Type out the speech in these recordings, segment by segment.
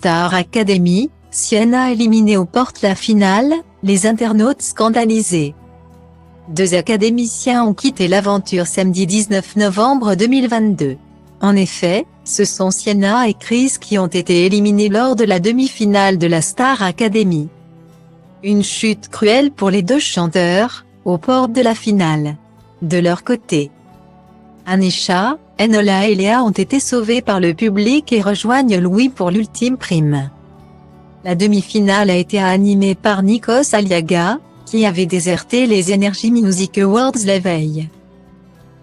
Star Academy, Sienna éliminée aux portes la finale, les internautes scandalisés. Deux académiciens ont quitté l'aventure samedi 19 novembre 2022. En effet, ce sont Sienna et Chris qui ont été éliminés lors de la demi-finale de la Star Academy. Une chute cruelle pour les deux chanteurs, aux portes de la finale. De leur côté, Anisha, Enola et Léa ont été sauvés par le public et rejoignent Louis pour l'ultime prime. La demi-finale a été animée par Nikos Aliaga, qui avait déserté les Energy Music Awards la veille.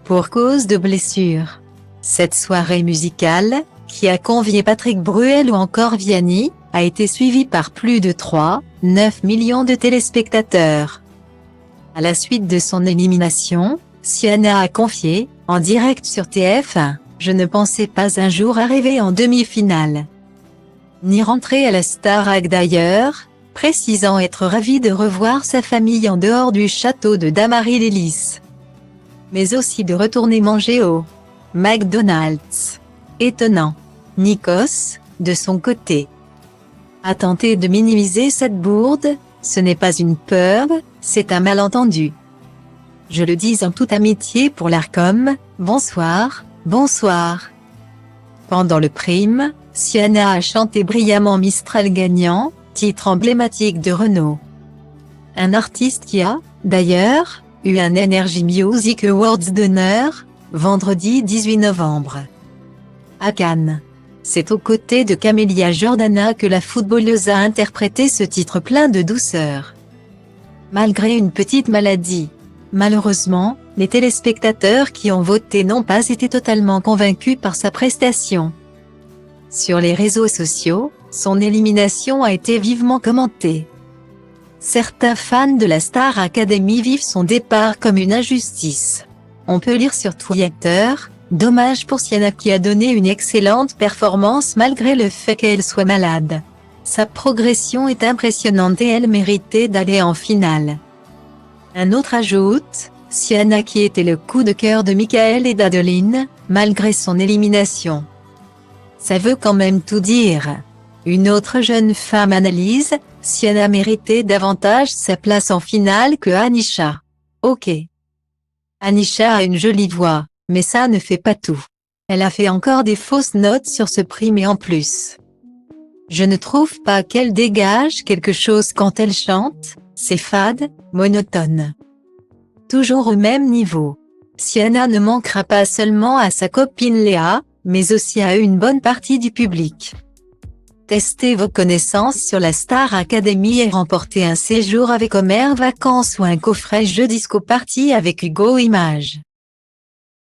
Pour cause de blessure. Cette soirée musicale, qui a convié Patrick Bruel ou encore Vianney, a été suivie par plus de 3,9 millions de téléspectateurs. À la suite de son élimination, Sienna a confié, en direct sur TF1, « Je ne pensais pas un jour arriver en demi-finale. Ni rentrer à la Starac d'ailleurs », précisant être ravie de revoir sa famille en dehors du château de Damary-les-Lys. Mais aussi de retourner manger au McDonald's. Étonnant. Nikos, de son côté, a tenté de minimiser cette bourde, ce n'est pas une peur, c'est un malentendu. Je le dis en toute amitié pour l'Arcom, bonsoir, bonsoir. Pendant le prime, Sienna a chanté brillamment Mistral gagnant, titre emblématique de Renaud. Un artiste qui a, d'ailleurs, eu un Energy Music Awards d'honneur, vendredi 18 novembre. À Cannes. C'est aux côtés de Camélia Jordana que la footballeuse a interprété ce titre plein de douceur. Malgré une petite maladie. Malheureusement, les téléspectateurs qui ont voté n'ont pas été totalement convaincus par sa prestation. Sur les réseaux sociaux, son élimination a été vivement commentée. Certains fans de la Star Academy vivent son départ comme une injustice. On peut lire sur Twitter, « Dommage pour Sienna qui a donné une excellente performance malgré le fait qu'elle soit malade. Sa progression est impressionnante et elle méritait d'aller en finale. » Un autre ajoute, « Sienna qui était le coup de cœur de Michael et d'Adeline, malgré son élimination. Ça veut quand même tout dire. » Une autre jeune femme analyse, « Sienna méritait davantage sa place en finale que Anisha. Ok. Anisha a une jolie voix, mais ça ne fait pas tout. Elle a fait encore des fausses notes sur ce prix mais en plus. Je ne trouve pas qu'elle dégage quelque chose quand elle chante, c'est fade, monotone. Toujours au même niveau. Sienna ne manquera pas seulement à sa copine Léa, mais aussi à une bonne partie du public. Testez vos connaissances sur la Star Academy et remportez un séjour avec Omer Vacances ou un coffret jeu disco party avec Hugo Images.